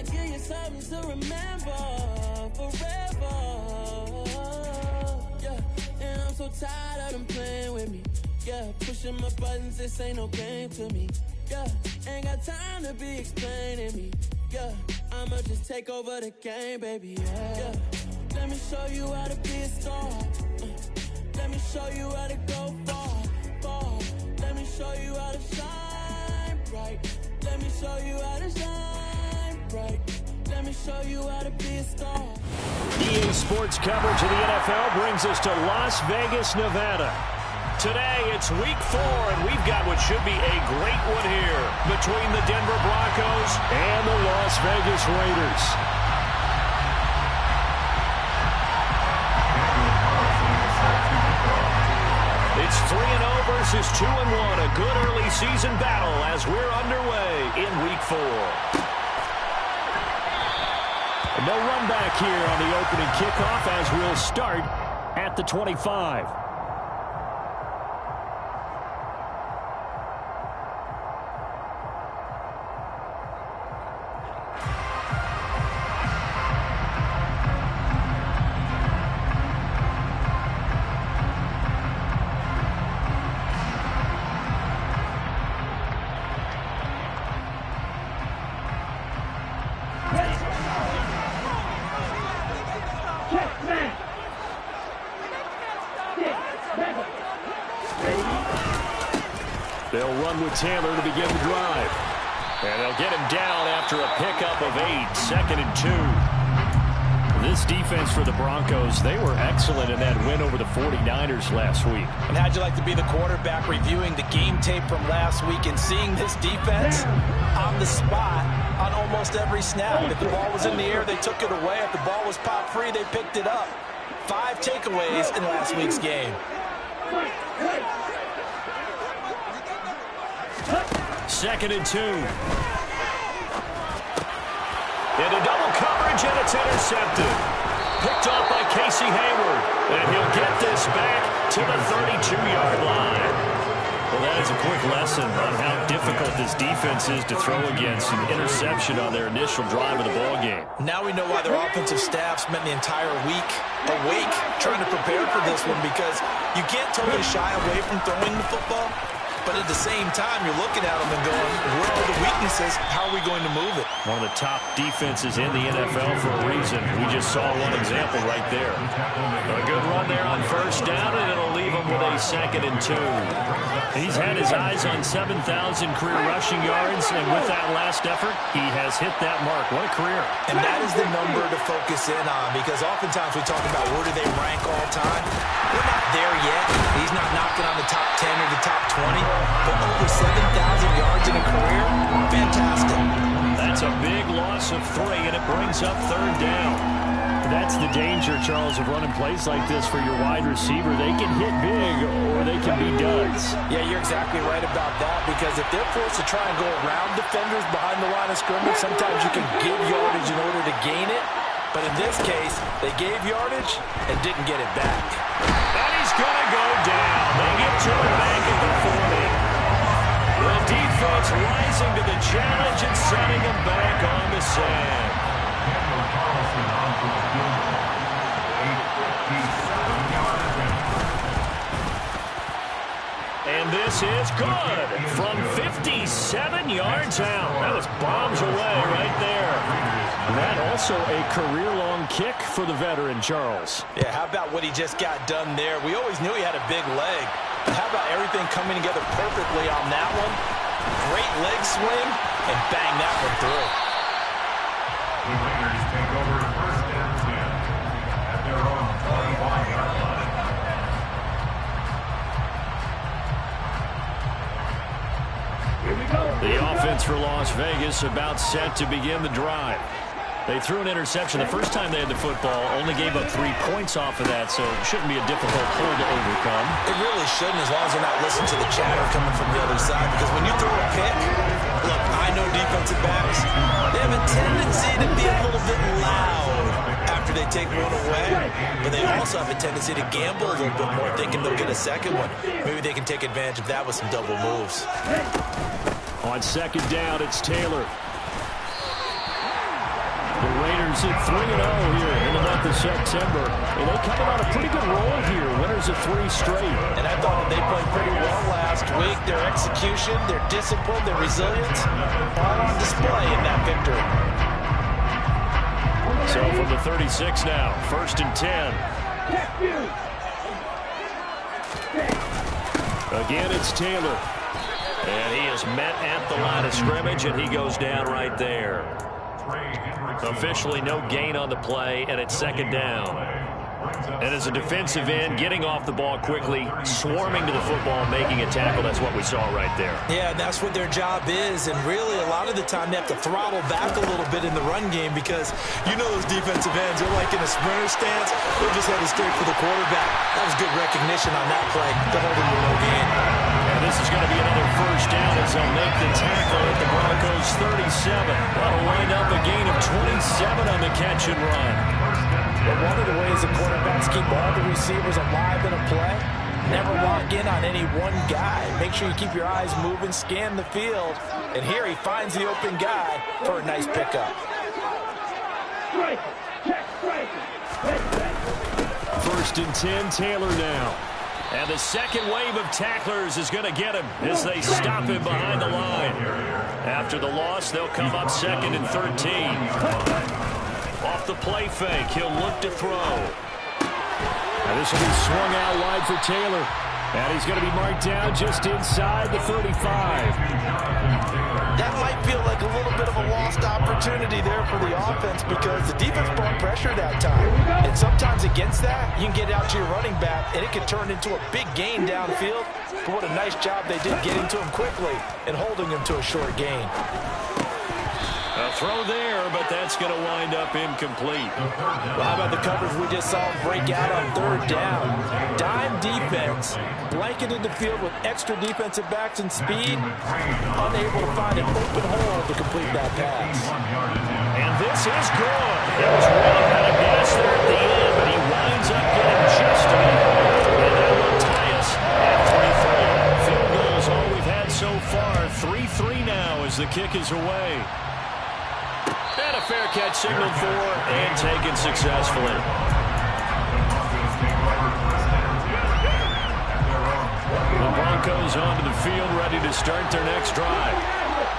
tryna give you something to remember forever. Yeah, and I'm so tired of them playing with me. Yeah, pushing my buttons, this ain't no game to me. Yeah, ain't got time to be explaining me. Yeah, I'ma just take over the game, baby. Yeah, let me show you how to be a star. Let me show you how to go far, far. Let me show you how to shine bright. Let me show you how to shine bright. Let me show you how to be a star. EA Sports coverage of the NFL brings us to Las Vegas, Nevada. Today, it's week 4, and we've got what should be a great one here between the Denver Broncos and the Las Vegas Raiders. It's 3-0 versus 2-1, a good early season battle as we're underway in week 4. No run back here on the opening kickoff as we'll start at the 25. They'll run with Taylor to begin the drive. And they'll get him down after a pickup of 8, 2nd and 2. This defense for the Broncos, they were excellent in that win over the 49ers last week. And how'd you like to be the quarterback reviewing the game tape from last week and seeing this defense on the spot on almost every snap? If the ball was in the air, they took it away. If the ball was pop free, they picked it up. 5 takeaways in last week's game. 2nd and 2. Into double coverage, and it's intercepted. Picked off by Casey Hayward. And he'll get this back to the 32-yard line. Well, that is a quick lesson on how difficult this defense is to throw against. An interception on their initial drive of the ballgame. Now we know why their offensive staff spent the entire week awake trying to prepare for this one, because you can't totally shy away from throwing the football. But at the same time, you're looking at them and going, where are the weaknesses? How are we going to move it? One of the top defenses in the NFL for a reason. We just saw one example right there. A good run there on first down, and it'll leave him with a 2nd and 2. He's had his eyes on 7,000 career rushing yards, and with that last effort, he has hit that mark. What a career. And that is the number to focus in on, because oftentimes we talk about where do they rank all time. We're not there yet. He's not knocking on the top 10 or the top 20. But over 7,000 yards in a career, fantastic. That's a big loss of 3, and it brings up 3rd down. That's the danger, Charles, of running plays like this for your wide receiver. They can hit big, or they can be duds. Yeah, you're exactly right about that, because if they're forced to try and go around defenders behind the line of scrimmage, sometimes you can give yardage in order to gain it. But in this case, they gave yardage and didn't get it back. And he's going to go down. They get to it back at the 40. The defense rising to the challenge and setting him back on the sand. And this is good from 57 yards out. That was bombs away right there. That also a career-long kick for the veteran, Charles. Yeah, how about what he just got done there? We always knew he had a big leg. But how about everything coming together perfectly on that one? Great leg swing, and bang that one through. The Raiders take over 1st and 10 at their own 41-yard line. The offense for Las Vegas about set to begin the drive. They threw an interception the first time they had the football, only gave up 3 points off of that, so it shouldn't be a difficult hole to overcome. It really shouldn't, as long as they're not listening to the chatter coming from the other side, because when you throw a pick, look, I know defensive backs, they have a tendency to be a little bit loud after they take one away, but they also have a tendency to gamble a little bit more, thinking they'll get a second one. Maybe they can take advantage of that with some double moves. On 2nd down, it's Taylor. Packers at 3-0 here in the month of September. And they coming on a pretty good roll here. Winners of 3 straight. And I thought that they played pretty well last week. Their execution, their discipline, their resilience, all on display in that victory. So from the 36 now, 1st and 10. Again, it's Taylor. And he is met at the line of scrimmage, and he goes down right there. Officially no gain on the play, and it's 2nd down. And as a defensive end, getting off the ball quickly, swarming to the football, making a tackle, that's what we saw right there. Yeah, and that's what their job is. And really, a lot of the time, they have to throttle back a little bit in the run game because you know those defensive ends, they're like in a sprinter stance. They're just headed straight for the quarterback. That was good recognition on that play to hold him to no gain. And this is going to be another 1st down as they'll make the tackle at the Broncos 37. That'll wind up a gain of 27 on the catch and run. But one of the ways the quarterbacks keep all the receivers alive in a play, never lock in on any one guy. Make sure you keep your eyes moving, scan the field. And here he finds the open guy for a nice pickup. 1st and 10, Taylor now. And the second wave of tacklers is going to get him as they stop him behind the line. After the loss, they'll come up 2nd and 13. Off the play fake, he'll look to throw. And this will be swung out wide for Taylor. And he's going to be marked down just inside the 35. That might feel like a little bit of a lost opportunity there for the offense because the defense brought pressure that time. And sometimes against that, you can get out to your running back, and it can turn into a big gain downfield. But what a nice job they did getting to him quickly and holding him to a short gain. A throw there, but that's going to wind up incomplete. Well, how about the coverage we just saw break out on 3rd down? Dime defense, blanketed the field with extra defensive backs and speed, unable to find an open hole to complete that pass. And this is good. It was really kind of gas there at the end, but he winds up getting just enough. And that will tie us at 3-3. Field goal is all we've had so far. 3-3 now as the kick is away. And a fair catch signaled for and taken successfully. The Broncos onto the field, ready to start their next drive.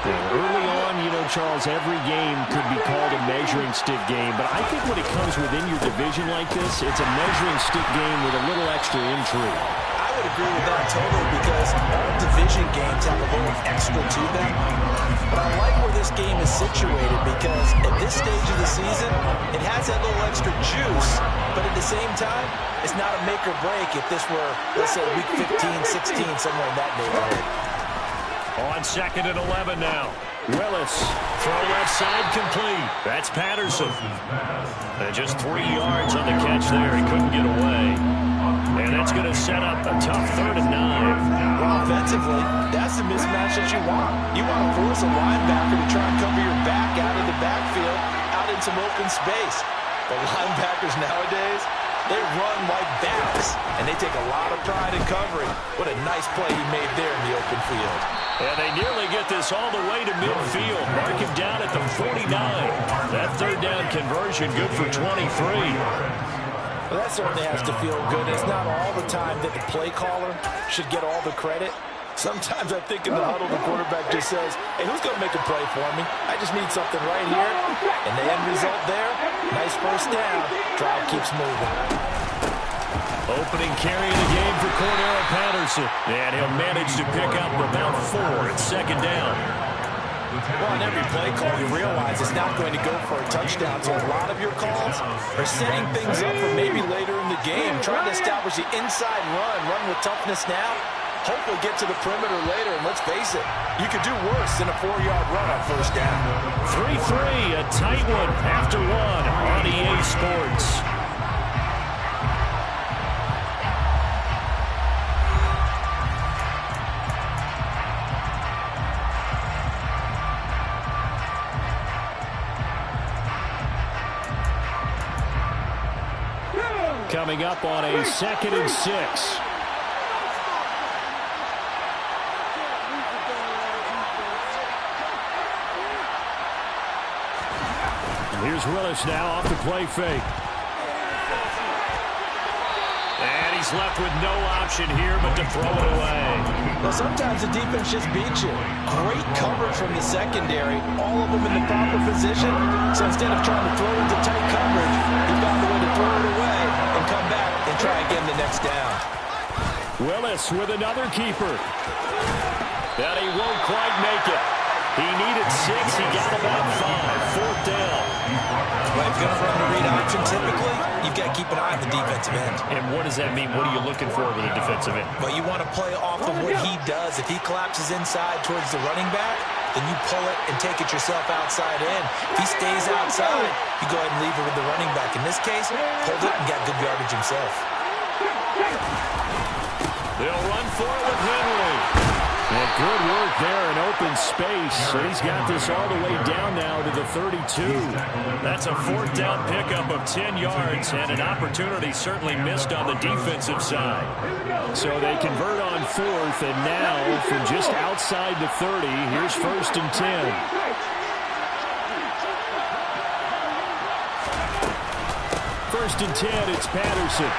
Early on, you know, Charles, every game could be called a measuring stick game, but I think when it comes within your division like this, it's a measuring stick game with a little extra intrigue. I would agree with that totally because all division games have a little extra to them. But I like where this game is situated because at this stage of the season, it has that little extra juice, but at the same time, it's not a make or break if this were, let's say, week 15, 16, somewhere in that neighborhood. On 2nd and 11 now. Willis, throw left side complete. That's Patterson. And just 3 yards on the catch there. He couldn't get away. And that's going to set up a tough 3rd and 9. Well, offensively, that's the mismatch that you want. You want to force a linebacker to try and cover your back out of the backfield, out in some open space. The linebackers nowadays, they run like backs, and they take a lot of pride in covering. What a nice play he made there in the open field. And they nearly get this all the way to midfield. Mark him down at the 49. That 3rd down conversion good for 23. Well, that certainly has to feel good. It's not all the time that the play caller should get all the credit. Sometimes I think in the huddle, the quarterback just says, hey, who's going to make a play for me? I just need something right here. And the end result there, nice 1st down. Drive keeps moving. Opening carry of the game for Cordero Patterson. And he'll manage to pick up about 4 at 2nd down. Well, on every play call, you realize it's not going to go for a touchdown. So a lot of your calls are setting things up for maybe later in the game, trying to establish the inside run with toughness now. Hopefully get to the perimeter later, and let's face it, you could do worse than a 4-yard run on 1st down. 3-3, a tight one after 1 on EA Sports. Coming up on a 2nd and 6. Here's Willis now off the play fake. And he's left with no option here but to throw it away. Well, sometimes the defense just beats you. Great coverage from the secondary. All of them in the proper position. So instead of trying to throw into tight coverage, he found a way to throw it away and come back and try again the next down. Willis with another keeper. And he won't quite make it. He needed 6. He got about 5. Fourth down. Well, if you're going to run the read option, typically, you've got to keep an eye on the defensive end. And what does that mean? What are you looking for with a defensive end? Well, you want to play off of what he does. If he collapses inside towards the running back, then you pull it and take it yourself outside in. If he stays outside, you go ahead and leave it with the running back. In this case, pulled it and got good yardage himself. They'll run for it with Henry. And good work there in open space. So he's got this all the way down now to the 32. That's a fourth down pickup of 10 yards and an opportunity certainly missed on the defensive side. So they convert on fourth, and now from just outside the 30, here's 1st and 10. First and 10, it's Patterson.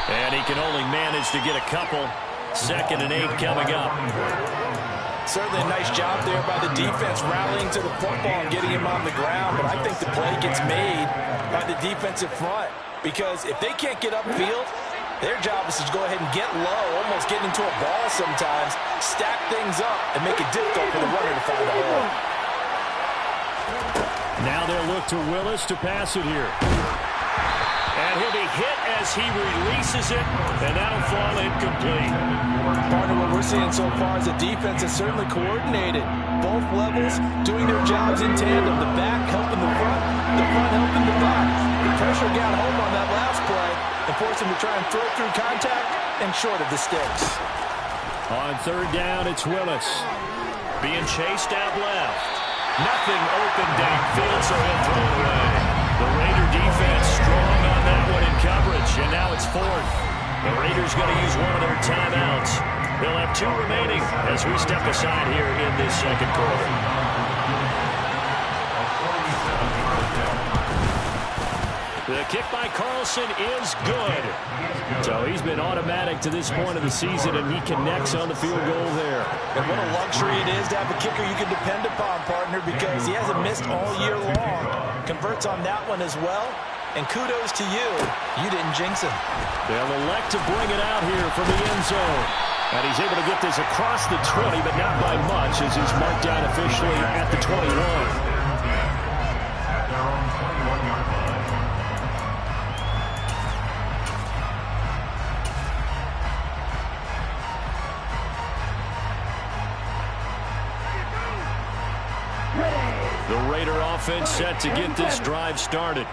And he can only manage to get a couple. 2nd and 8 coming up. Certainly a nice job there by the defense rallying to the football and getting him on the ground, but I think the play gets made by the defensive front because if they can't get upfield, their job is to go ahead and get low, almost get into a ball sometimes, stack things up, and make it difficult for the runner to find a hole. Now they'll look to Willis to pass it here. And he'll be hit as he releases it, and that'll fall incomplete. Partner, what we're seeing so far is the defense is certainly coordinated. Both levels doing their jobs in tandem. The back helping the front helping the back. The pressure got home on that last play and forced him to try and throw through contact and short of the sticks. On 3rd down, it's Willis. Being chased out left. Nothing open downfield, so he'll throw it away. The Raider defense strong on that one in coverage, and now it's 4th. The Raiders going to use one of their timeouts. They'll have 2 remaining as we step aside here in this 2nd quarter. The kick by Carlson is good. So he's been automatic to this point of the season, and he connects on the field goal there. And what a luxury it is to have a kicker you can depend upon, partner, because he hasn't missed all year long. Converts on that one as well. And kudos to you. You didn't jinx him. They'll elect to bring it out here from the end zone. And he's able to get this across the 20, but not by much, as he's marked down officially at the 21. The Raider offense set to get this drive started.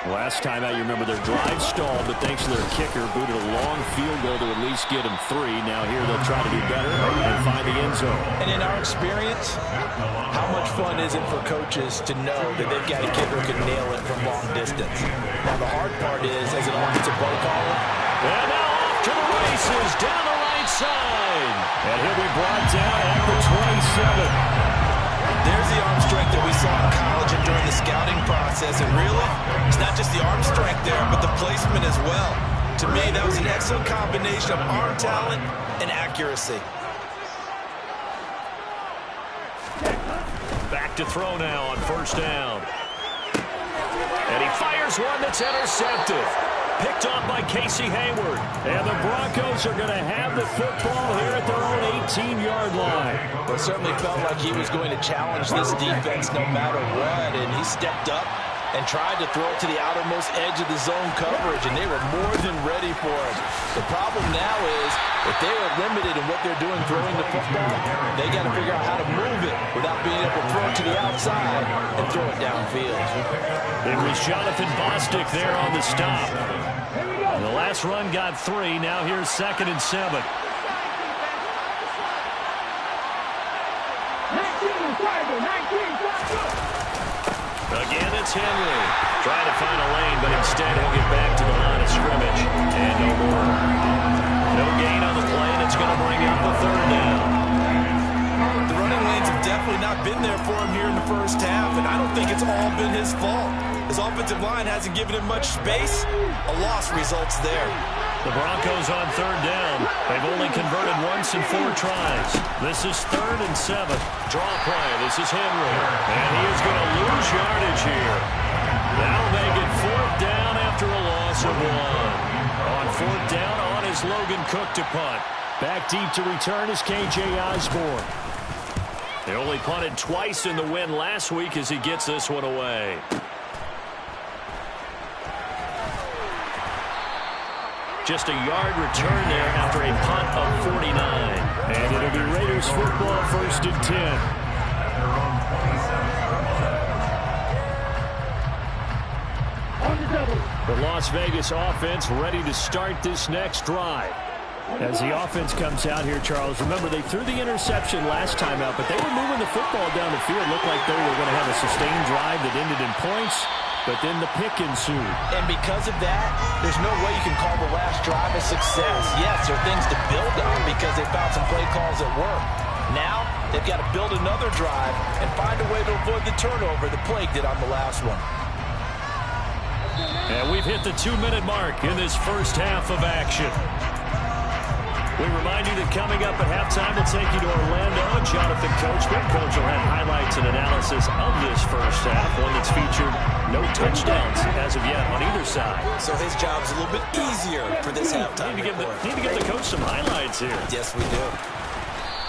Last time out, you remember their drive stalled, but thanks to their kicker, booted a long field goal to at least get them 3. Now here they'll try to do better and find the end zone. And in our experience, how much fun is it for coaches to know that they've got a kicker who can nail it from long distance? Now the hard part is, as an offensive play caller, and now off to the races down the right side. And he'll be brought down at the 27. There's the arm strength that we saw in college and during the scouting process. And really, it's not just the arm strength there, but the placement as well. To me, that was an excellent combination of arm talent and accuracy. Back to throw now on 1st down. And he fires one that's intercepted. Picked off by Casey Hayward. And the Broncos are going to have the football here at their own 18-yard line. Well, it certainly felt like he was going to challenge this defense no matter what. And he stepped up and tried to throw it to the outermost edge of the zone coverage, and they were more than ready for it. The problem now is, if they are limited in what they're doing throwing the football, they got to figure out how to move it without being able to throw it to the outside and throw it downfield. It was Jonathan Bostic there on the stop. And the last run got 3. Now here's 2nd and 7. Again, it's Henry. Trying to find a lane, but instead he'll get back to the line of scrimmage. And no more. No gain on the play, and it's going to bring up the 3rd down. The running lanes have definitely not been there for him here in the first half, and I don't think it's all been his fault. His offensive line hasn't given him much space. A loss results there. The Broncos on third down. They've only converted once in 4 tries. This is 3rd and 7. Draw play. This is Henry. And he is going to lose yardage here. That'll make it 4th down after a loss of 1. On 4th down, on is Logan Cook to punt. Back deep to return is K.J. Osborne. They only punted twice in the win last week as he gets this one away. Just a yard return there after a punt of 49. And it'll be Raiders football, 1st and 10. The Las Vegas offense ready to start this next drive. As the offense comes out here, Charles, remember they threw the interception last time out, but they were moving the football down the field. Looked like they were going to have a sustained drive that ended in points. But then the pick ensued. And because of that, there's no way you can call the last drive a success. Yes, there are things to build on because they found some play calls that work. Now, they've got to build another drive and find a way to avoid the turnover the plague did on the last one. And we've hit the 2-minute mark in this first half of action. We remind you that coming up at halftime, we'll take you to Orlando. Jonathan Coachman. Coach will have highlights and analysis of this first half, one that's featured no touchdowns as of yet on either side. So his job's a little bit easier for this halftime. Need to give the coach some highlights here. Yes, we do.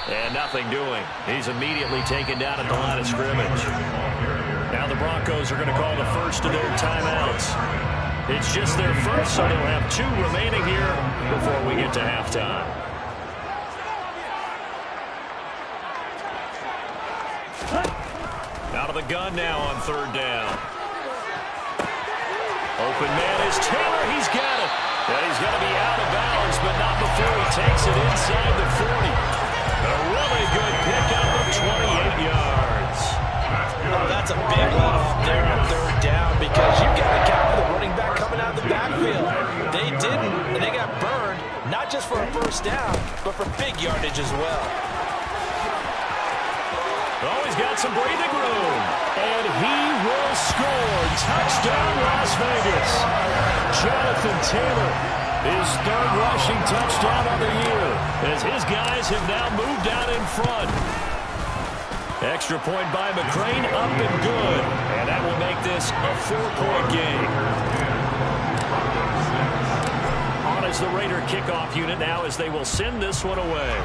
And nothing doing. He's immediately taken down at the line of scrimmage. Now the Broncos are going to call the first of their timeouts. It's just their first, so they'll have 2 remaining here before we get to halftime. Out of the gun now on 3rd down. Open man is Taylor. He's got it. And he's going to be out of bounds, but not before he takes it inside the 40. A really good pickup of 28 yards. Oh, that's a big let off there on 3rd down because you've got to count the running back coming out of the backfield. They didn't, and they got burned, not just for a first down, but for big yardage as well. Oh, he's got some breathing room. And he will score. Touchdown, Las Vegas. Jonathan Taylor, his 3rd rushing touchdown of the year, as his guys have now moved out in front. Extra point by McCrane, up and good. And that will make this a 4-point game. On is the Raider kickoff unit now as they will send this one away.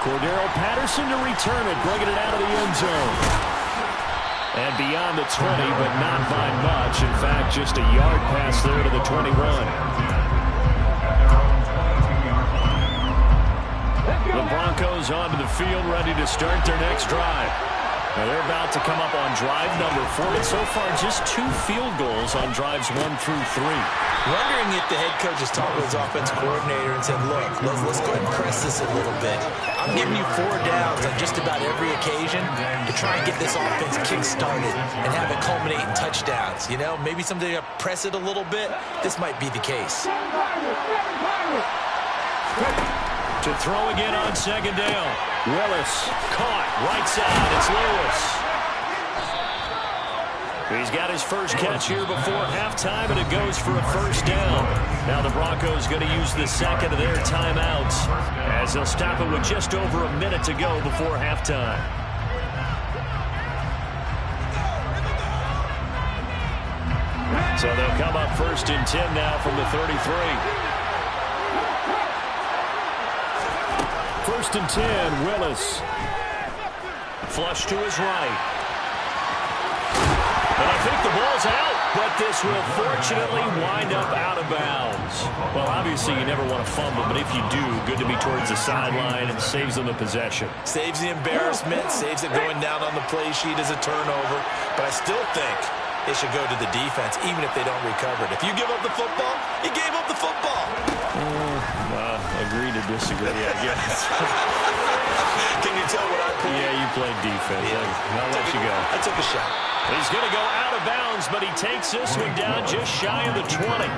Cordero Patterson to return it, bringing it out of the end zone. And beyond the 20, but not by much. In fact, just a yard pass there to the 21. The Broncos onto the field, ready to start their next drive. Now they're about to come up on drive number 4, but so far just 2 field goals on drives 1 through 3. Wondering if the head coach has talked with his offense coordinator and said, look, let's go ahead and press this a little bit. I'm giving you 4 downs on just about every occasion to try and get this offense kick-started and have it culminate in touchdowns. You know, maybe someday to press it a little bit. This might be the case. To throw again on 2nd down. Willis caught right side. It's Lewis. He's got his first catch here before halftime, and it goes for a first down. Now the Broncos going to use the 2nd of their timeouts as they'll stop it with just over a minute to go before halftime. So they'll come up 1st and 10 now from the 33. 1st and 10, Willis. Flush to his right. And I think the ball's out, but this will fortunately wind up out of bounds. Well, obviously you never want to fumble, but if you do, good to be towards the sideline and saves them the possession. Saves the embarrassment, saves it going down on the play sheet as a turnover, but I still think it should go to the defense, even if they don't recover it. If you give up the football, you gave up the football. Agree to disagree, I guess. Can you tell what I played? Yeah, you played defense. Yeah. I'll let you go. I took a shot. He's going to go out of bounds, but he takes this one down just shy of the 20.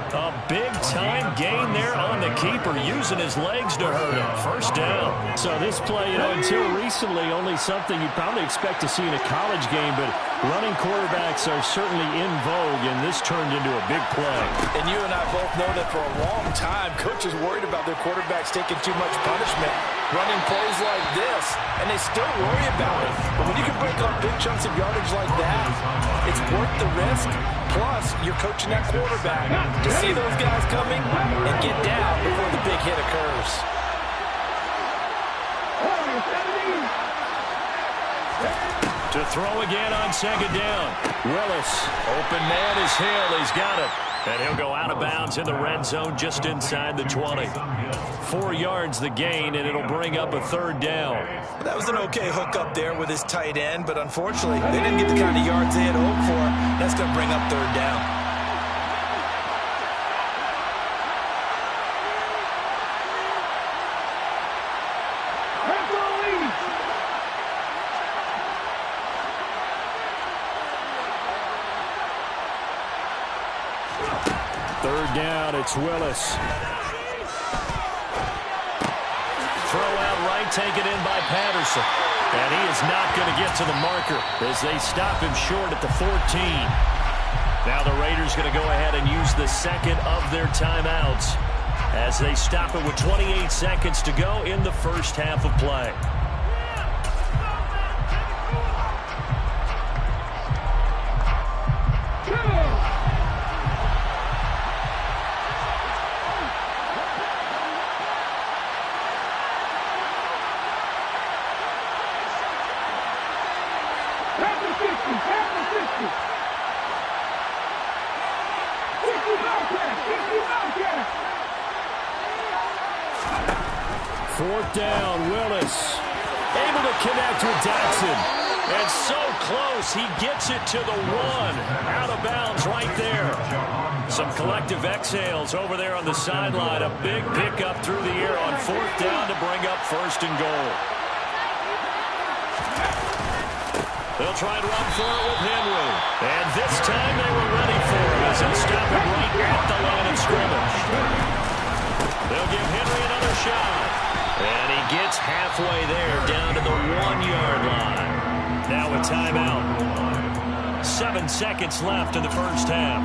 A big-time gain there on the keeper, using his legs to hurt him. First down. So this play, until recently, only something you'd probably expect to see in a college game, but running quarterbacks are certainly in vogue, and this turned into a big play. And you and I both know that for a long time, coaches worried about their quarterbacks taking too much punishment, running plays like this, and they still worry about it. But when you can break up big chunks of yardage like that, it's worth the risk. Plus, you're coaching that quarterback to see those guys coming and get down before the big hit occurs. To throw again on second down. Willis, open man is Hill. He's got it. And he'll go out of bounds in the red zone just inside the 20. 4 yards the gain, and it'll bring up a third down. That was an okay hook up there with his tight end, but unfortunately, they didn't get the kind of yards they had hoped for. That's going to bring up third down. Third down, it's Willis. Throw out right, taken in by Patterson. And he is not going to get to the marker as they stop him short at the 14. Now the Raiders going to go ahead and use the second of their timeouts as they stop it with 28 seconds to go in the first half of play. Fourth down, Willis. Able to connect with Jackson. And so close, he gets it to the 1. Out of bounds right there. Some collective exhales over there on the sideline. A big pickup through the air on fourth down to bring up first and goal. They'll try and run for it with Henry. And this time they were ready for him as they stop him right at the line of scrimmage. They'll give Henry another shot. And he gets halfway there down to the 1-yard line. Now a timeout. 7 seconds left in the first half.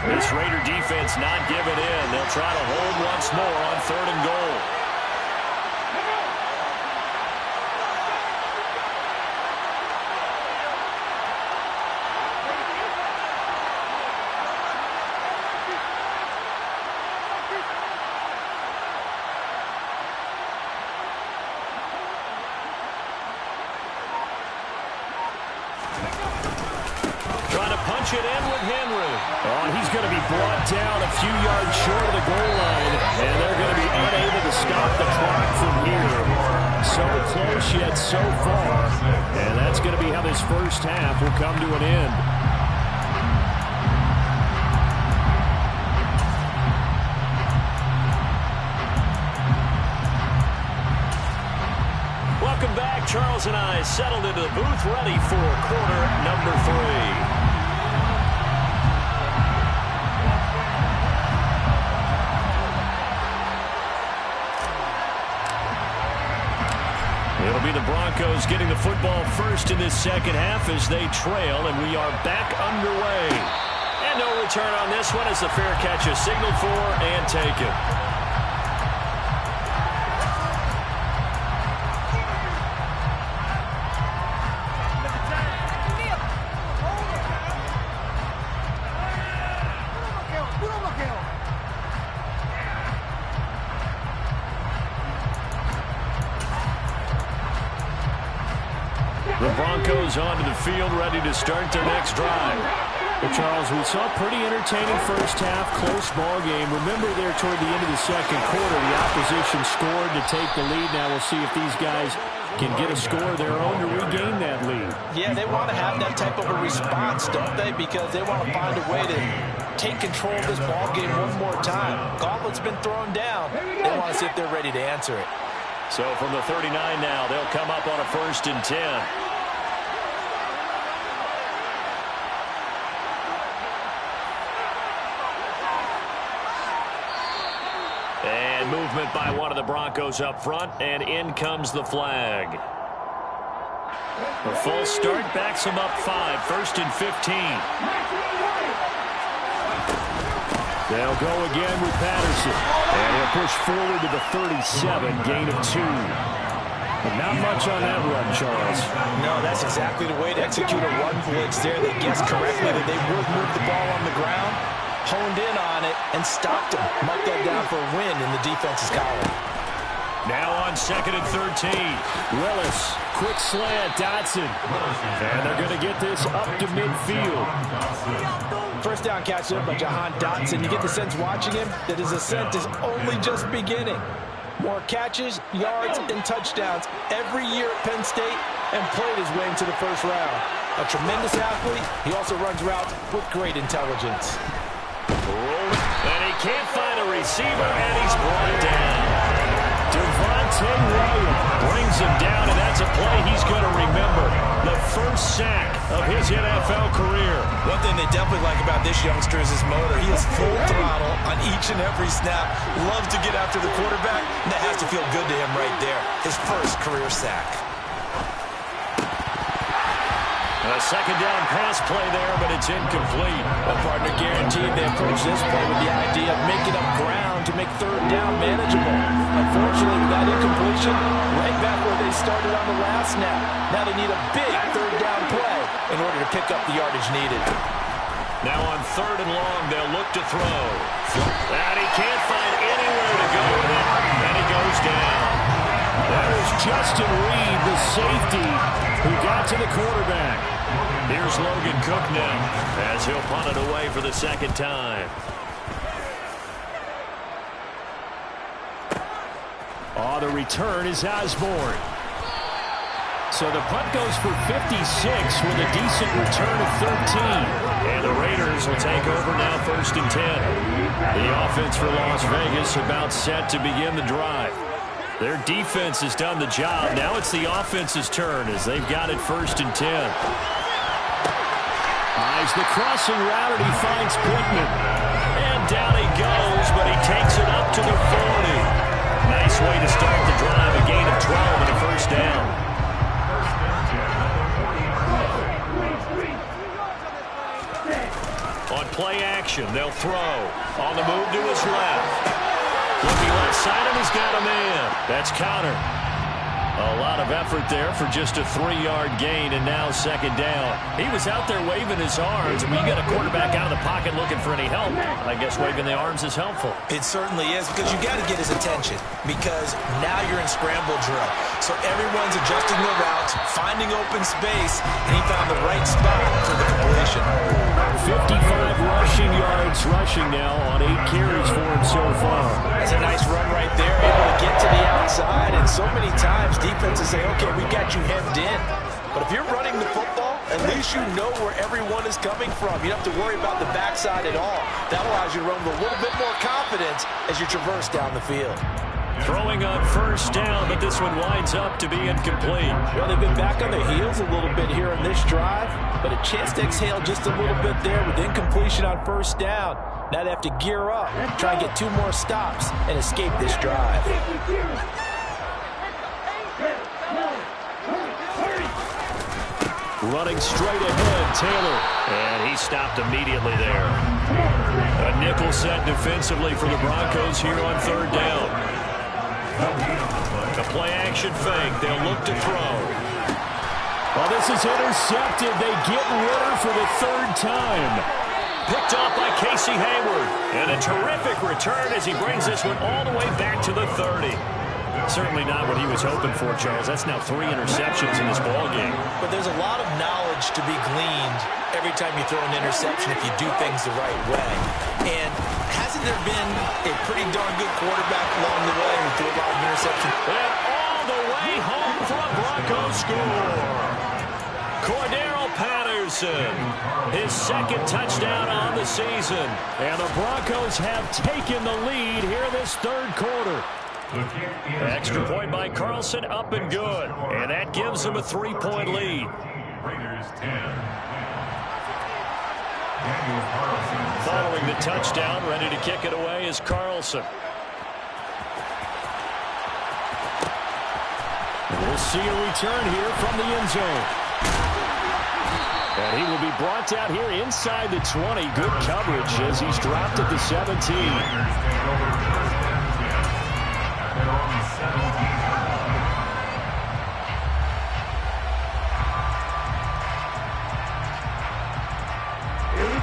This Raider defense not giving in. They'll try to hold once more on third and goal. It in with Henry. Oh, and he's going to be brought down a few yards short of the goal line, and they're going to be unable to stop the clock from here. So close yet so far, and that's going to be how this first half will come to an end. Welcome back. Charles and I settled into the booth ready for quarter number 3. It'll be the Broncos getting the football first in this second half as they trail, and we are back underway. And no return on this one as the fair catch is signaled for and taken. The Broncos onto the field, ready to start their next drive. Well, Charles, we saw a pretty entertaining first half, close ball game. Remember there toward the end of the second quarter, the opposition scored to take the lead. Now we'll see if these guys can get a score of their own to regain that lead. Yeah, they want to have that type of a response, don't they? Because they want to find a way to take control of this ball game one more time. Gauntlet's been thrown down. They want to see if they're ready to answer it. So from the 39 now, they'll come up on a 1st and 10. And movement by one of the Broncos up front, and in comes the flag. A false start backs them up 5, 1st and 15. They'll go again with Patterson. And he'll push forward to the 37, gain of 2. But not much on that run, Charles. No, that's exactly the way to execute a run blitz there. They guessed correctly that they would move the ball on the ground, honed in on it, and stopped him. Marked that down for a win in the defense's column. Now on 2nd and 13. Willis, quick slant, Dotson. And they're going to get this up to midfield. First down catch there by Jahan Dotson. You get the sense watching him that his ascent is only just beginning. More catches, yards, and touchdowns every year at Penn State, and played his way into the first round. A tremendous athlete. He also runs routes with great intelligence. And he can't find a receiver, and he's brought down. Devontae Wyatt Brings him down, and that's a play he's going to remember. The first sack of his NFL career. One thing they definitely like about this youngster is his motor. He is full throttle on each and every snap. Loves to get after the quarterback, and that has to feel good to him right there. His first career sack. A second down pass play there, but it's incomplete. A partner guaranteed they approach this play with the idea of making up ground to make third down manageable. Unfortunately, with that incompletion, right back where they started on the last snap. Now they need a big third down play in order to pick up the yardage needed. Now on 3rd and long, they'll look to throw. And he can't find anywhere to go with it, and he goes down. That was Justin Reed, the safety, who got to the quarterback. Here's Logan Cook now, as he'll punt it away for the second time. Oh, the return is Osborne. So the punt goes for 56 with a decent return of 13. And the Raiders will take over now 1st and 10. The offense for Las Vegas about set to begin the drive. Their defense has done the job. Now it's the offense's turn as they've got it 1st and 10. Eyes the crossing route, and he finds Pittman. And down he goes, but he takes it up to the 40. Nice way to start the drive. A gain of 12 and a first down. On play action, they'll throw. On the move to his left. Looking left side, and he's got a man. That's Connor. A lot of effort there for just a 3-yard gain, and now second down. He was out there waving his arms. When you get a quarterback out of the pocket looking for any help, I guess waving the arms is helpful. It certainly is, because you got to get his attention, because now you're in scramble drill. So everyone's adjusting their routes, finding open space, and he found the right spot for the completion. 55 rushing yards rushing now on 8 carries for him so far. That's a nice run right there, able to get to the outside, and so many times defenses say, okay, we got you hemmed in. But if you're running the football, at least you know where everyone is coming from. You don't have to worry about the backside at all. That allows you to run with a little bit more confidence as you traverse down the field. Throwing on first down, but this one winds up to be incomplete. Well, they've been back on their heels a little bit here in this drive, but a chance to exhale just a little bit there with incompletion on first down. Now they have to gear up, try and get 2 more stops, and escape this drive. Running straight ahead, Taylor. And he stopped immediately there. A nickel set defensively for the Broncos here on 3rd down. A play-action fake. They'll look to throw. Well, this is intercepted. They get Ritter for the 3rd time. Picked off by Casey Hayward. And a terrific return as he brings this one all the way back to the 30. Certainly not what he was hoping for, Charles. That's now 3 interceptions in this ballgame. But there's a lot of knowledge to be gleaned every time you throw an interception if you do things the right way. And hasn't there been a pretty darn good quarterback along the way who threw a lot of interceptions? And all the way home for a Broncos score. Cordero Patterson Carlson. His second touchdown on the season. And the Broncos have taken the lead here this third quarter. Extra point by Carlson, up and good. And that gives them a 3-point lead. Raiders 10. Following the touchdown, ready to kick it away is Carlson. We'll see a return here from the end zone. And he will be brought down here inside the 20. Good coverage as he's dropped at the 17.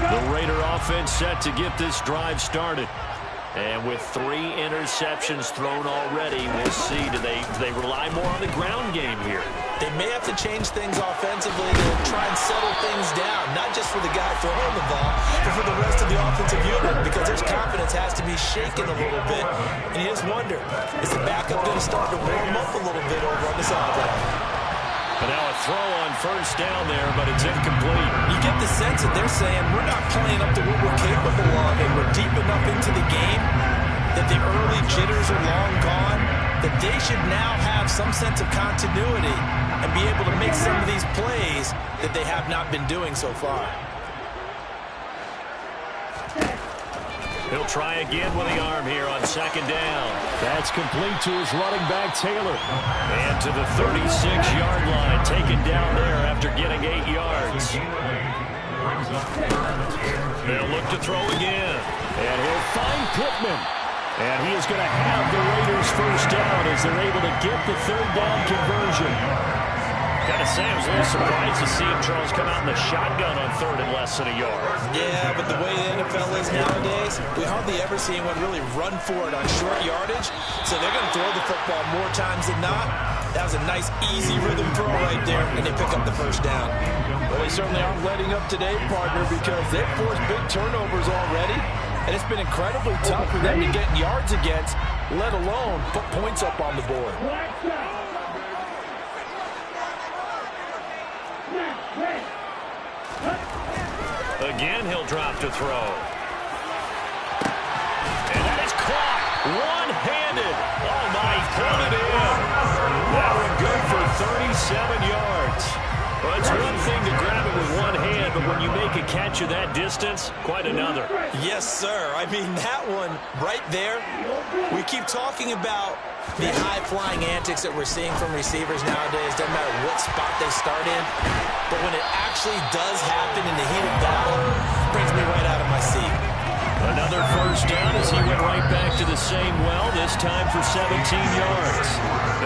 The Raider offense set to get this drive started. And with 3 interceptions thrown already, we'll see. Do they rely more on the ground game here? They may have to change things offensively to try and settle things down, not just for the guy throwing the ball, but for the rest of the offensive unit, because their confidence has to be shaken a little bit. And you just wonder, is the backup going to start to warm up a little bit over on this offense? But now a throw on first down there, but it's incomplete. You get the sense that they're saying we're not playing up to what we're capable of, and we're deep enough into the game that the early jitters are long gone, that they should now have some sense of continuity and be able to make some of these plays that they have not been doing so far. He'll try again with the arm here on second down. That's complete to his running back, Taylor. And to the 36-yard line, taken down there after getting 8 yards. They'll look to throw again. And he'll find Pittman. And he is going to have the Raiders first down as they're able to get the third down conversion. Gotta say, I was a little surprised to see Charles come out in the shotgun on third and less than a yard. Yeah, but the way the NFL is nowadays, we hardly ever see anyone really run for it on short yardage. So they're going to throw the football more times than not. That was a nice, easy rhythm throw right there, and they pick up the first down. Well, they certainly aren't letting up today, partner, because they've forced big turnovers already. And it's been incredibly tough for them to get yards against, let alone put points up on the board. Again, he'll drop to throw. And that is caught one-handed. Oh, my, he pulled it in. That one good for 37 yards. Well, it's one thing to grab it with one hand, but when you make a catch of that distance, quite another. Yes, sir. I mean, that one right there, we keep talking about the high-flying antics that we're seeing from receivers nowadays. Doesn't matter what spot they start in. But when it actually does happen in the heat of battle, it brings me right out of my seat. Another first down as he went right back to the same well, this time for 17 yards.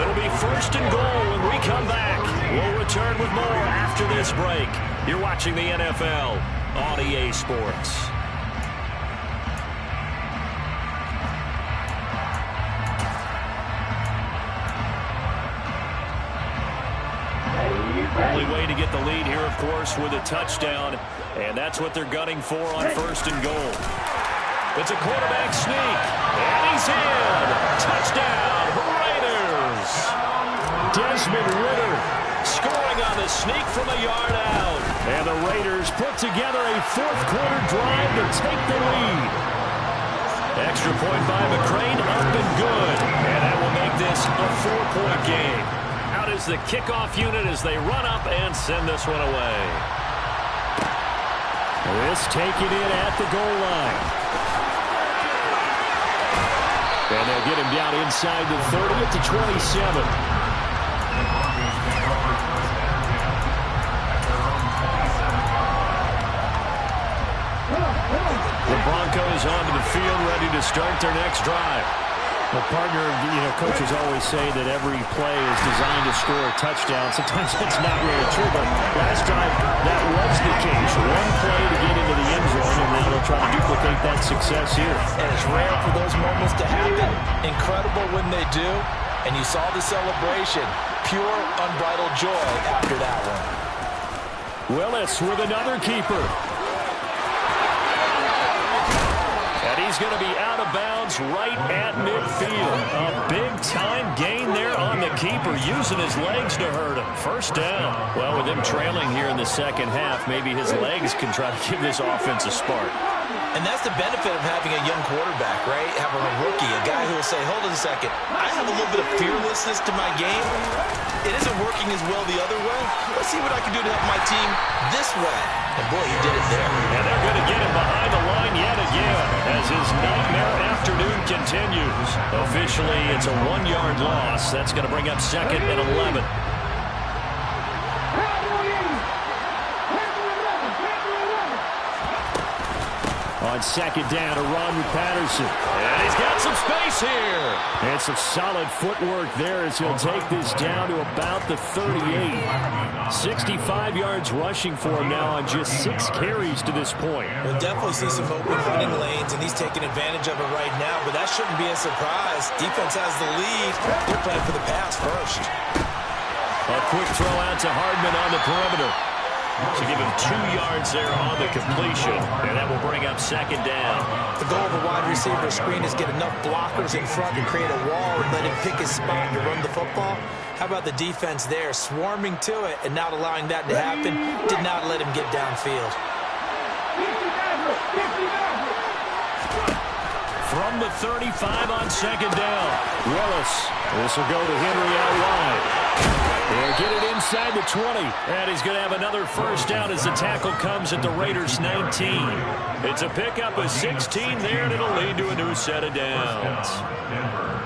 It'll be first and goal when we come back. We'll return with more after this break. You're watching the NFL on EA Sports. Only way to get the lead here, of course, with a touchdown, and that's what they're gunning for on first and goal. It's a quarterback sneak, and he's in. Touchdown, Raiders. Desmond Ridder scoring on the sneak from a yard out. And the Raiders put together a fourth-quarter drive to take the lead. Extra point by McCrane, up and good. And that will make this a 4-point game. Out is the kickoff unit as they run up and send this one away. This taken in at the goal line. And they'll get him down inside the 30 at the 27. The Broncos onto the field, ready to start their next drive. Well, partner, coaches always say that every play is designed to score a touchdown. Sometimes that's not really true, but last drive, that was the case. One play to get into the end zone, and now they'll try to duplicate that success here. And it's rare for those moments to happen. Incredible when they do. And you saw the celebration. Pure, unbridled joy after that one. Willis with another keeper. And he's going to be out of bounds right at midfield. A big-time gain there on the keeper, using his legs to hurt him. First down. Well, with him trailing here in the second half, maybe his legs can try to give this offense a spark. And that's the benefit of having a young quarterback, right? Having a rookie, a guy who will say, hold on a second, I have a little bit of fearlessness to my game. It isn't working as well the other way. Let's see what I can do to help my team this way. And boy, he did it there. And they're going to get him behind the line yet again as his nightmare afternoon continues. Officially, it's a 1-yard loss. That's going to bring up 2nd and 11. On 2nd down, to run with Patterson. And he's got some space here. And some solid footwork there as he'll take this down to about the 38. 65 yards rushing for him now on just 6 carries to this point. We'll definitely see some open running lanes, and he's taking advantage of it right now, but that shouldn't be a surprise. Defense has the lead. They're playing for the pass first. A quick throw out to Hardman on the perimeter. To give him 2 yards there on the completion, and that will bring up 2nd down. The goal of a wide receiver screen is get enough blockers in front to create a wall and let him pick his spot to run the football. How about the defense there, swarming to it and not allowing that to happen? Did not let him get downfield. From the 35 on 2nd down, Willis. This will go to Henry out wide. They'll get it inside the 20, and he's going to have another first down as the tackle comes at the Raiders' 19. It's a pickup of 16 there, and it'll lead to a new set of downs.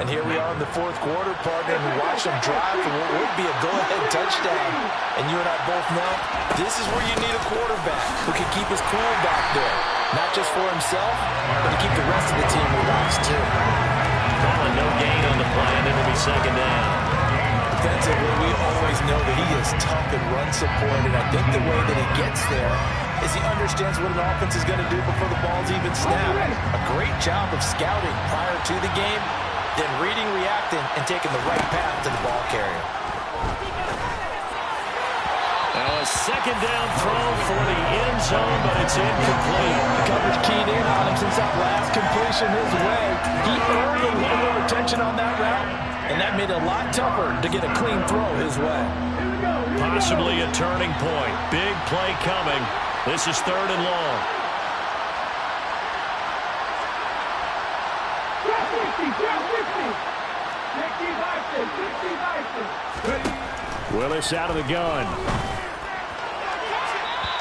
And here we are in the 4th quarter, partner, and we watch them drive for what would be a go-ahead touchdown. And you and I both know this is where you need a quarterback who can keep his cool back there. Not just for himself, but to keep the rest of the team relaxed, too. Calling no gain on the play, and it'll be 2nd down. Defensively, we always know that he is tough and run support, and I think the way that he gets there is he understands what an offense is going to do before the ball's even snapped. A great job of scouting prior to the game, then reading, reacting, and taking the right path to the ball carrier. Now a 2nd down throw for the end zone, but it's incomplete. Coverage keyed in on him since that last completion his way. He earned a little more attention on that route, and that made it a lot tougher to get a clean throw his way. Possibly a turning point. Big play coming. This is 3rd and long. Willis out of the gun.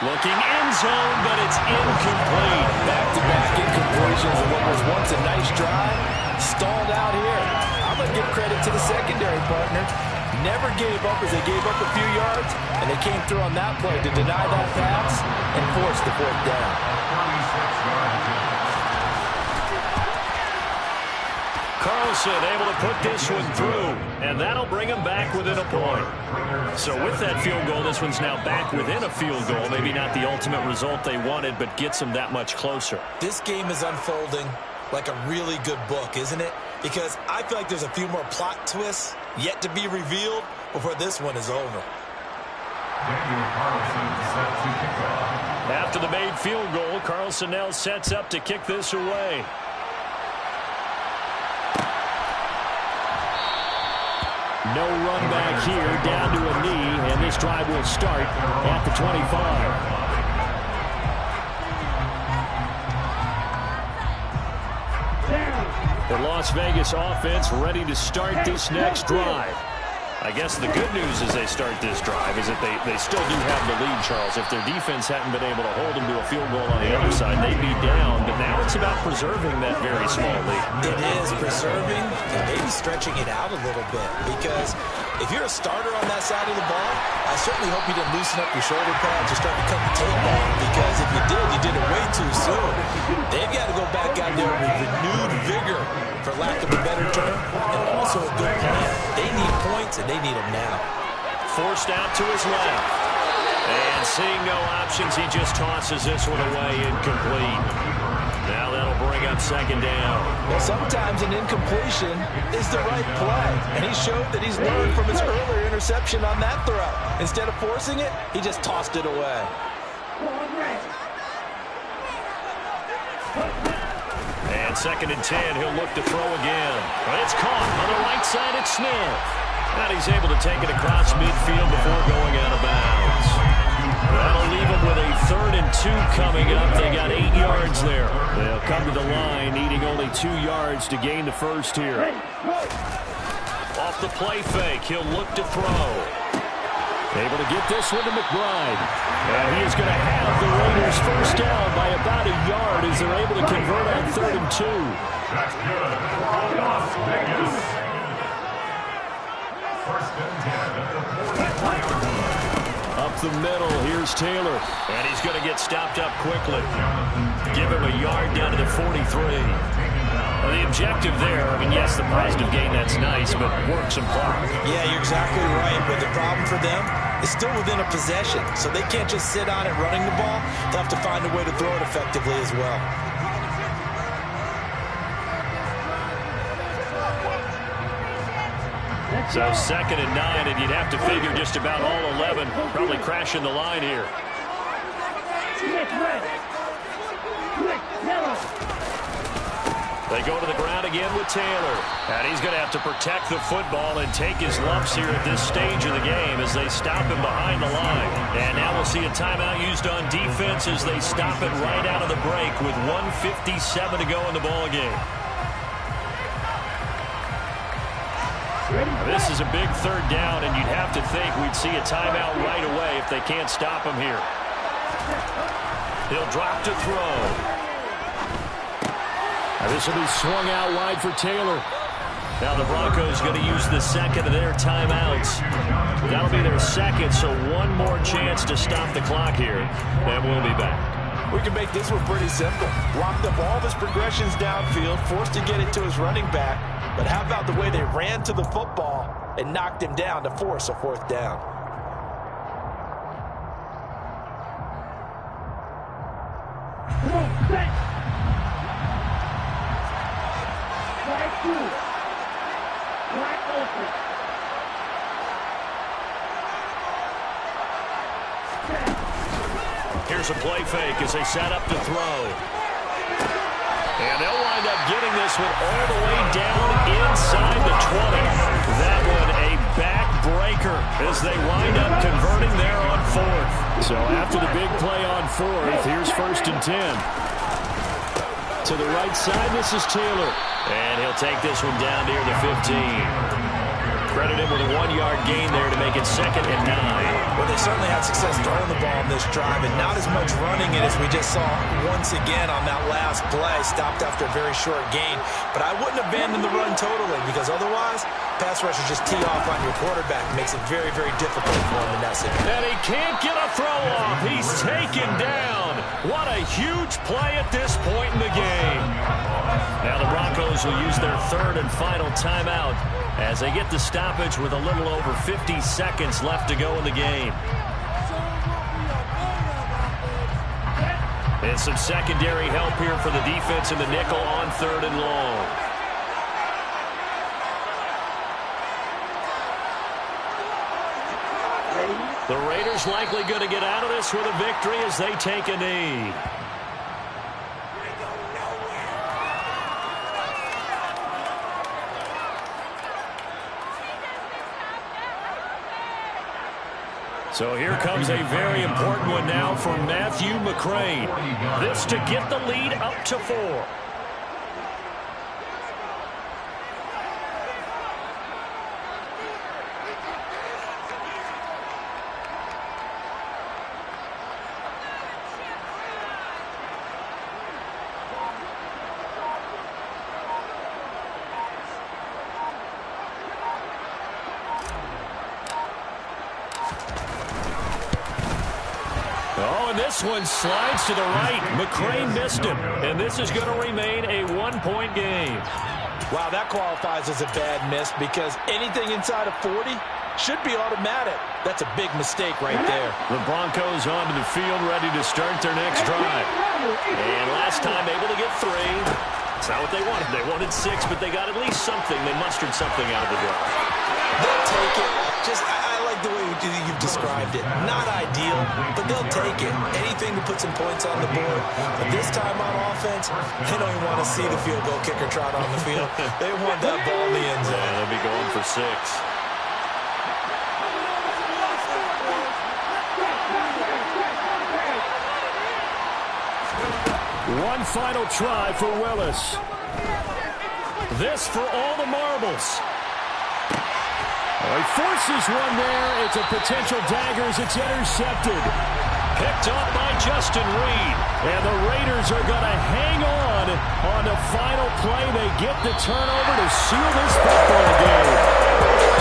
Looking end zone, but it's incomplete. Back-to-back incompletions of what was once a nice drive. Stalled out here. I'm going to give credit to the secondary partner. Never gave up as they gave up a few yards, and they came through on that play to deny that pass and force the 4th down. Carlson able to put this one through, and that'll bring him back within a point. So with that field goal, this one's now back within a field goal. Maybe not the ultimate result they wanted, but gets them that much closer. This game is unfolding like a really good book, isn't it? Because I feel like there's a few more plot twists yet to be revealed before this one is over. After the made field goal, Carlson now sets up to kick this away. No run back here, down to a knee, and this drive will start at the 25. The Las Vegas offense ready to start this next drive. I guess the good news as they start this drive is that they still do have the lead, Charles. If their defense hadn't been able to hold them to a field goal on the other side, they'd be down. But now it's about preserving that very small lead. It is preserving and maybe stretching it out a little bit. Because if you're a starter on that side of the ball, I certainly hope you didn't loosen up your shoulder pads or start to cut the tape off. Because if you did it way too soon. They've got to go back out there with renewed vigor, for lack of a better term, and also a good plan. They need points, and they need them now. Forced out to his left. And seeing no options, he just tosses this one away, incomplete. Now that'll bring up 2nd down. Well, sometimes an incompletion is the right play, and he showed that he's learned from his earlier interception on that throw. Instead of forcing it, he just tossed it away. And 2nd and 10, he'll look to throw again. But it's caught on the right side. It's Smith. And he's able to take it across midfield before going out of bounds. That'll leave them with a 3rd and 2 coming up. They got 8 yards there. They'll come to the line, needing only 2 yards to gain the first here. Off the play fake, he'll look to throw. Able to get this one to McBride. And he is going to have the Raiders first down by about a yard as they're able to convert on 3rd and 2. That's good. Las Vegas. 1st and 10 at the 45-yard line. Up the middle, here's Taylor. And he's going to get stopped up quickly. Give him a yard down to the 43. Well, the objective there, I mean, yes, the positive gain, that's nice, but work some clock. Yeah, you're exactly right. But the problem for them is still within a possession. So they can't just sit on it running the ball. They'll have to find a way to throw it effectively as well. So 2nd and 9, and you'd have to figure just about all 11 probably crashing the line here. They go to the ground again with Taylor. And he's going to have to protect the football and take his lumps here at this stage of the game as they stop him behind the line. And now we'll see a timeout used on defense as they stop it right out of the break with 1:57 to go in the ballgame. This is a big 3rd down, and you'd have to think we'd see a timeout right away if they can't stop him here. He'll drop to throw. Now this will be swung out wide for Taylor. Now the Broncos going to use the 2nd of their timeouts. That'll be their 2nd, so one more chance to stop the clock here, and we'll be back. We can make this one pretty simple. Blocked up all of his progressions downfield, forced to get it to his running back. But how about the way they ran to the football and knocked him down to force a 4th down? Here's a play fake as they set up to throw. And they'll wind up getting this one all the way down inside the 20. That one a backbreaker as they wind up converting there on 4th. So after the big play on 4th, here's 1st and 10. To the right side, this is Taylor. And he'll take this one down near the 15. Credit him with a 1-yard gain there to make it 2nd and 9. Well, they certainly had success throwing the ball on this drive, and not as much running it as we just saw once again on that last play. Stopped after a very short gain. But I wouldn't abandon the run totally, because otherwise, pass rushers just tee off on your quarterback. It makes it very, very difficult for him in that situation. And he can't get a throw off. He's taken down. What a huge play at this point in the game. Now the Broncos will use their 3rd and final timeout as they get the stoppage with a little over 50 seconds left to go in the game. And some secondary help here for the defense in the nickel on 3rd and long. The Raiders likely going to get out of this with a victory as they take a knee. So here comes a very important one now for Matthew McCrane. This to get the lead up to 4. This one slides to the right. McCrane missed him, and this is going to remain a 1-point game. Wow, that qualifies as a bad miss because anything inside of 40 should be automatic. That's a big mistake right there. The Broncos onto the field ready to start their next drive. And last time able to get 3. It's not what they wanted. They wanted 6, but they got at least something. They mustered something out of the drive. They'll take it. I like the way you've described it. Not ideal, but they'll take it. Anything to put some points on the board. But this time on offense, they don't even want to see the field goal kicker trot on the field. They want that ball in the end zone. Yeah, they'll be going for 6. One final try for Willis. This for all the marbles. He forces one there. It's a potential dagger as it's intercepted. Picked up by Justin Reed. And the Raiders are going to hang on the final play. They get the turnover to seal this football game.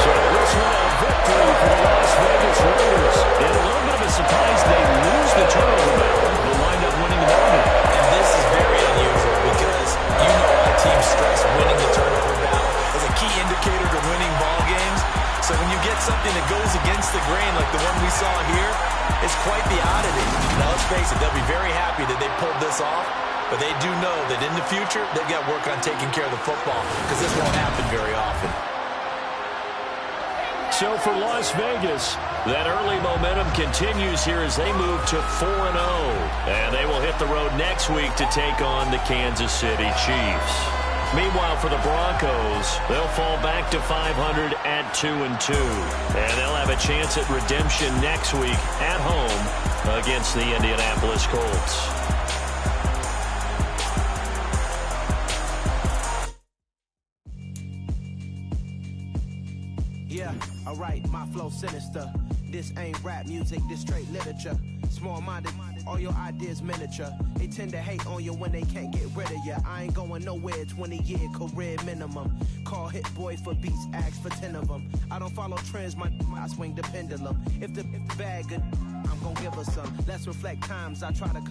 So this one a victory for the Las Vegas Raiders. And a little bit of a surprise they lose the turnover battle. They'll wind up winning the ball. And this is very unusual because you know our team stress winning the turnover battle as a key indicator to winning ball games. So when you get something that goes against the grain like the one we saw here, it's quite the oddity. Now, let's face it, they'll be very happy that they pulled this off, but they do know that in the future, they've got to work on taking care of the football because this won't happen very often. So for Las Vegas, that early momentum continues here as they move to 4-0. And they will hit the road next week to take on the Kansas City Chiefs. Meanwhile, for the Broncos, they'll fall back to 500 at 2-2. And they'll have a chance at redemption next week at home against the Indianapolis Colts. Yeah, alright, my flow sinister. This ain't rap music, this straight literature. Small-minded, all your ideas miniature. They tend to hate on you when they can't get rid of you. I ain't going nowhere, 20-year career minimum. Call Hit Boy for beats, ask for 10 of them. I don't follow trends, I swing the pendulum. If the bag good, I'm gonna give her some. Let's reflect times I try to